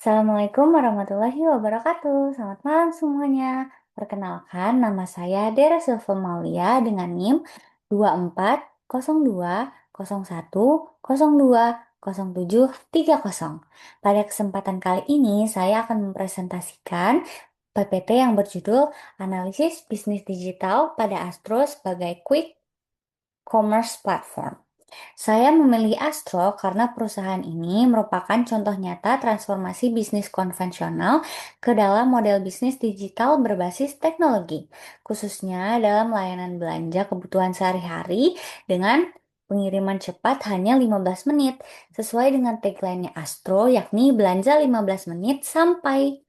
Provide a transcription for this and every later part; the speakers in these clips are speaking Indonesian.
Assalamualaikum warahmatullahi wabarakatuh. Selamat malam semuanya. Perkenalkan, nama saya Dera Silva Maulia dengan NIM 240201020730. Pada kesempatan kali ini, saya akan mempresentasikan PPT yang berjudul Analisis Bisnis Digital pada Astro sebagai Quick Commerce Platform. Saya memilih Astro karena perusahaan ini merupakan contoh nyata transformasi bisnis konvensional ke dalam model bisnis digital berbasis teknologi, khususnya dalam layanan belanja kebutuhan sehari-hari dengan pengiriman cepat hanya 15 menit, sesuai dengan tagline-nya Astro, yakni belanja 15 menit sampai.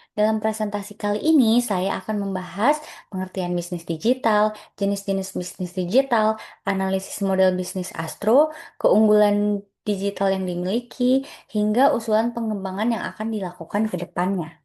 Dalam presentasi kali ini, saya akan membahas pengertian bisnis digital, jenis-jenis bisnis digital, analisis model bisnis Astro, keunggulan digital yang dimiliki, hingga usulan pengembangan yang akan dilakukan ke depannya.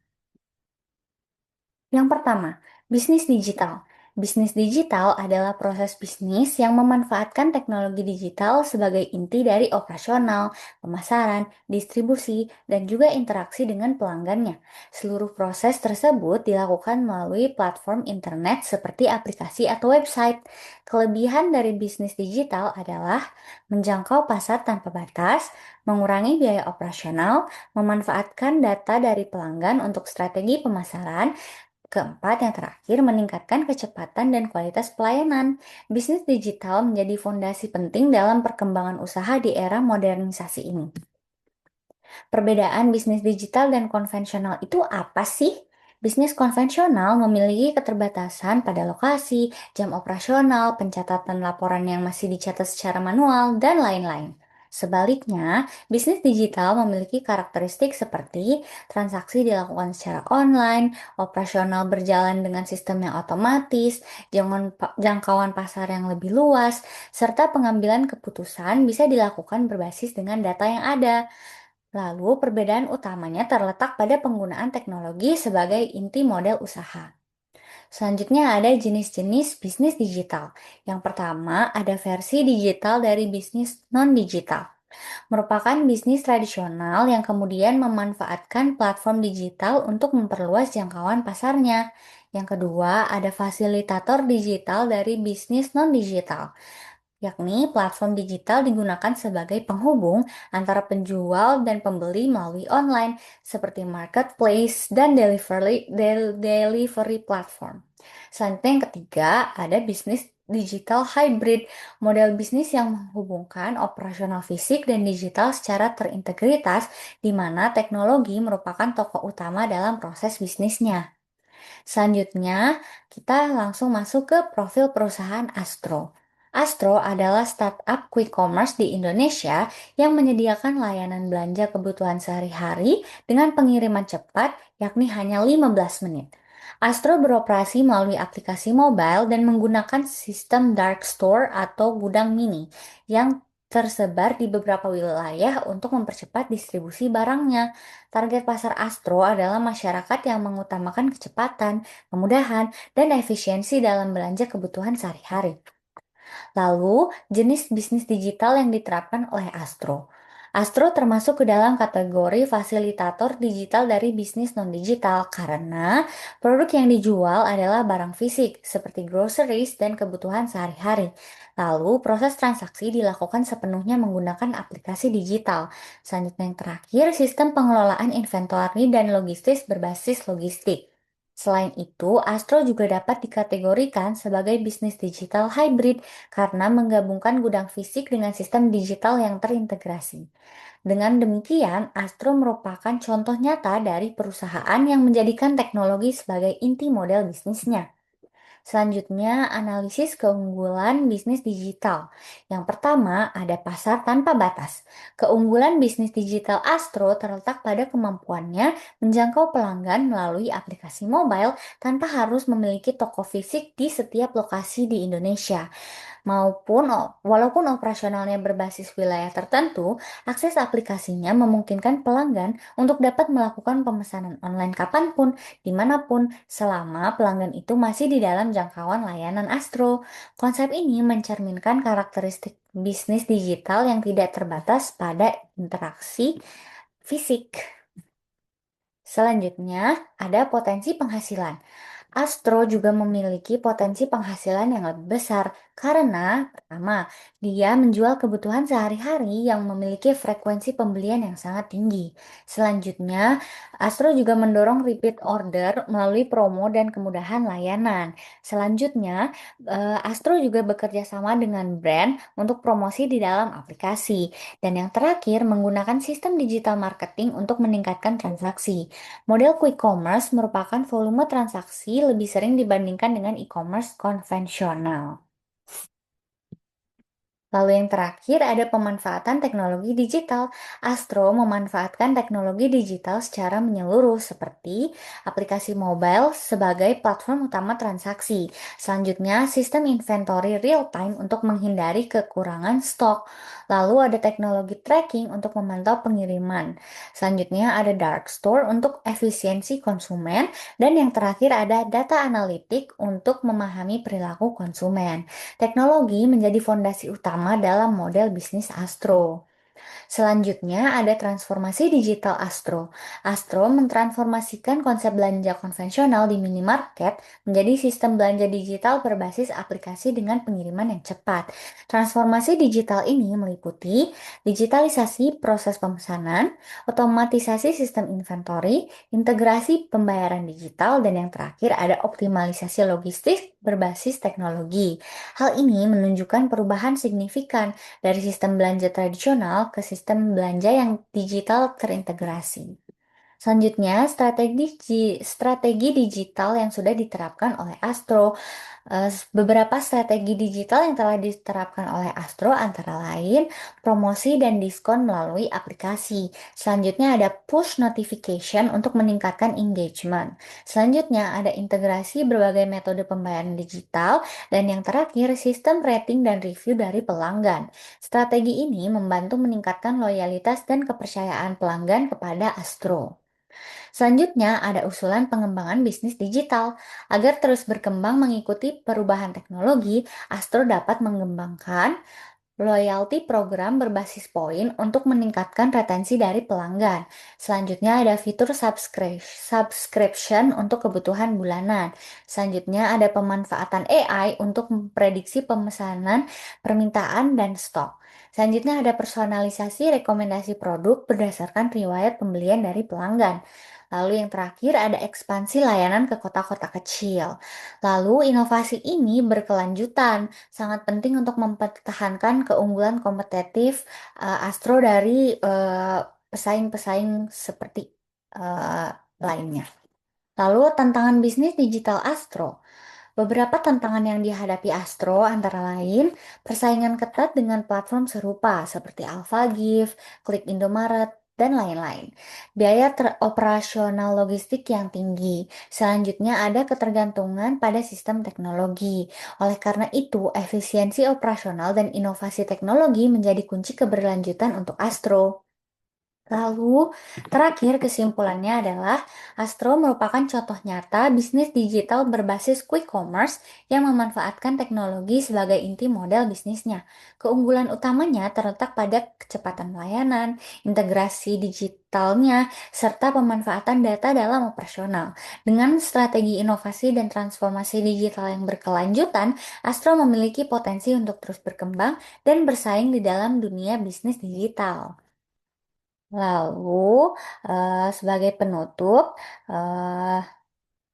Yang pertama, bisnis digital. Bisnis digital adalah proses bisnis yang memanfaatkan teknologi digital sebagai inti dari operasional, pemasaran, distribusi, dan juga interaksi dengan pelanggannya. Seluruh proses tersebut dilakukan melalui platform internet seperti aplikasi atau website. Kelebihan dari bisnis digital adalah menjangkau pasar tanpa batas, mengurangi biaya operasional, memanfaatkan data dari pelanggan untuk strategi pemasaran. Keempat, yang terakhir, meningkatkan kecepatan dan kualitas pelayanan. Bisnis digital menjadi fondasi penting dalam perkembangan usaha di era modernisasi ini. Perbedaan bisnis digital dan konvensional itu apa sih? Bisnis konvensional memiliki keterbatasan pada lokasi, jam operasional, pencatatan laporan yang masih dicatat secara manual, dan lain-lain. Sebaliknya, bisnis digital memiliki karakteristik seperti transaksi dilakukan secara online, operasional berjalan dengan sistem yang otomatis, jangkauan pasar yang lebih luas, serta pengambilan keputusan bisa dilakukan berbasis dengan data yang ada. Lalu, perbedaan utamanya terletak pada penggunaan teknologi sebagai inti model usaha. Selanjutnya ada jenis-jenis bisnis digital. Yang pertama, ada versi digital dari bisnis non-digital. Merupakan bisnis tradisional yang kemudian memanfaatkan platform digital untuk memperluas jangkauan pasarnya. Yang kedua, ada fasilitator digital dari bisnis non-digital, yakni platform digital digunakan sebagai penghubung antara penjual dan pembeli melalui online, seperti marketplace dan delivery platform. Selanjutnya yang ketiga, ada bisnis digital hybrid, model bisnis yang menghubungkan operasional fisik dan digital secara terintegritas, di mana teknologi merupakan tokoh utama dalam proses bisnisnya. Selanjutnya, kita langsung masuk ke profil perusahaan Astro. Astro adalah startup quick commerce di Indonesia yang menyediakan layanan belanja kebutuhan sehari-hari dengan pengiriman cepat, yakni hanya 15 menit. Astro beroperasi melalui aplikasi mobile dan menggunakan sistem dark store atau gudang mini yang tersebar di beberapa wilayah untuk mempercepat distribusi barangnya. Target pasar Astro adalah masyarakat yang mengutamakan kecepatan, kemudahan, dan efisiensi dalam belanja kebutuhan sehari-hari. Lalu, jenis bisnis digital yang diterapkan oleh Astro. Astro termasuk ke dalam kategori fasilitator digital dari bisnis non-digital karena produk yang dijual adalah barang fisik seperti groceries dan kebutuhan sehari-hari. Lalu, proses transaksi dilakukan sepenuhnya menggunakan aplikasi digital. Selanjutnya yang terakhir, sistem pengelolaan inventory dan logistik berbasis logistik. Selain itu, Astro juga dapat dikategorikan sebagai bisnis digital hybrid karena menggabungkan gudang fisik dengan sistem digital yang terintegrasi. Dengan demikian, Astro merupakan contoh nyata dari perusahaan yang menjadikan teknologi sebagai inti model bisnisnya. Selanjutnya, analisis keunggulan bisnis digital. Yang pertama, ada pasar tanpa batas. Keunggulan bisnis digital Astro terletak pada kemampuannya menjangkau pelanggan melalui aplikasi mobile tanpa harus memiliki toko fisik di setiap lokasi di Indonesia. Walaupun operasionalnya berbasis wilayah tertentu, akses aplikasinya memungkinkan pelanggan untuk dapat melakukan pemesanan online kapanpun, dimanapun, selama pelanggan itu masih di dalam jangkauan layanan Astro. Konsep ini mencerminkan karakteristik bisnis digital yang tidak terbatas pada interaksi fisik. Selanjutnya, ada potensi penghasilan. Astro juga memiliki potensi penghasilan yang lebih besar karena, pertama, dia menjual kebutuhan sehari-hari yang memiliki frekuensi pembelian yang sangat tinggi. Selanjutnya, Astro juga mendorong repeat order melalui promo dan kemudahan layanan. Selanjutnya, Astro juga bekerja sama dengan brand untuk promosi di dalam aplikasi. Dan yang terakhir, menggunakan sistem digital marketing untuk meningkatkan transaksi. Model quick commerce merupakan volume transaksi lebih sering dibandingkan dengan e-commerce konvensional. Lalu yang terakhir ada pemanfaatan teknologi digital. Astro memanfaatkan teknologi digital secara menyeluruh seperti aplikasi mobile sebagai platform utama transaksi. Selanjutnya, sistem inventory real time untuk menghindari kekurangan stok. Lalu ada teknologi tracking untuk memantau pengiriman. Selanjutnya ada dark store untuk efisiensi konsumen dan yang terakhir ada data analitik untuk memahami perilaku konsumen. Teknologi menjadi fondasi utama dalam model bisnis Astro. Selanjutnya ada transformasi digital Astro. Astro mentransformasikan konsep belanja konvensional di minimarket menjadi sistem belanja digital berbasis aplikasi dengan pengiriman yang cepat. Transformasi digital ini meliputi digitalisasi proses pemesanan, otomatisasi sistem inventory, integrasi pembayaran digital, dan yang terakhir ada optimalisasi logistik berbasis teknologi. Hal ini menunjukkan perubahan signifikan dari sistem belanja tradisional ke sistem belanja yang digital terintegrasi. Selanjutnya, strategi digital yang sudah diterapkan oleh Astro. Beberapa strategi digital yang telah diterapkan oleh Astro antara lain promosi dan diskon melalui aplikasi. Selanjutnya ada push notification untuk meningkatkan engagement. Selanjutnya ada integrasi berbagai metode pembayaran digital dan yang terakhir sistem rating dan review dari pelanggan. Strategi ini membantu meningkatkan loyalitas dan kepercayaan pelanggan kepada Astro. Selanjutnya, ada usulan pengembangan bisnis digital. Agar terus berkembang mengikuti perubahan teknologi, Astro dapat mengembangkan loyalty program berbasis poin untuk meningkatkan retensi dari pelanggan. Selanjutnya ada fitur subscription untuk kebutuhan bulanan. Selanjutnya ada pemanfaatan AI untuk memprediksi pemesanan, permintaan, dan stok. Selanjutnya ada personalisasi rekomendasi produk berdasarkan riwayat pembelian dari pelanggan. Lalu yang terakhir ada ekspansi layanan ke kota-kota kecil. Lalu inovasi ini berkelanjutan, sangat penting untuk mempertahankan keunggulan kompetitif Astro dari pesaing-pesaing seperti eh, lainnya. Lalu tantangan bisnis digital Astro. Beberapa tantangan yang dihadapi Astro antara lain persaingan ketat dengan platform serupa seperti AlphaGift, Klik Indomaret, dan lain-lain. Biaya operasional logistik yang tinggi. Selanjutnya ada ketergantungan pada sistem teknologi. Oleh karena itu, efisiensi operasional dan inovasi teknologi menjadi kunci keberlanjutan untuk Astro. Lalu, terakhir kesimpulannya adalah Astro merupakan contoh nyata bisnis digital berbasis quick commerce yang memanfaatkan teknologi sebagai inti model bisnisnya. Keunggulan utamanya terletak pada kecepatan pelayanan, integrasi digitalnya, serta pemanfaatan data dalam operasional. Dengan strategi inovasi dan transformasi digital yang berkelanjutan, Astro memiliki potensi untuk terus berkembang dan bersaing di dalam dunia bisnis digital. Lalu, sebagai penutup, eh,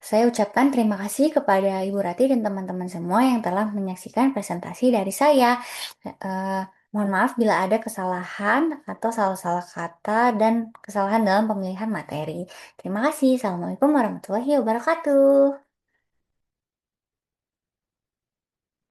saya ucapkan terima kasih kepada Ibu Rati dan teman-teman semua yang telah menyaksikan presentasi dari saya. Eh, Mohon maaf bila ada kesalahan atau salah-salah kata dan kesalahan dalam pemilihan materi. Terima kasih. Assalamualaikum warahmatullahi wabarakatuh.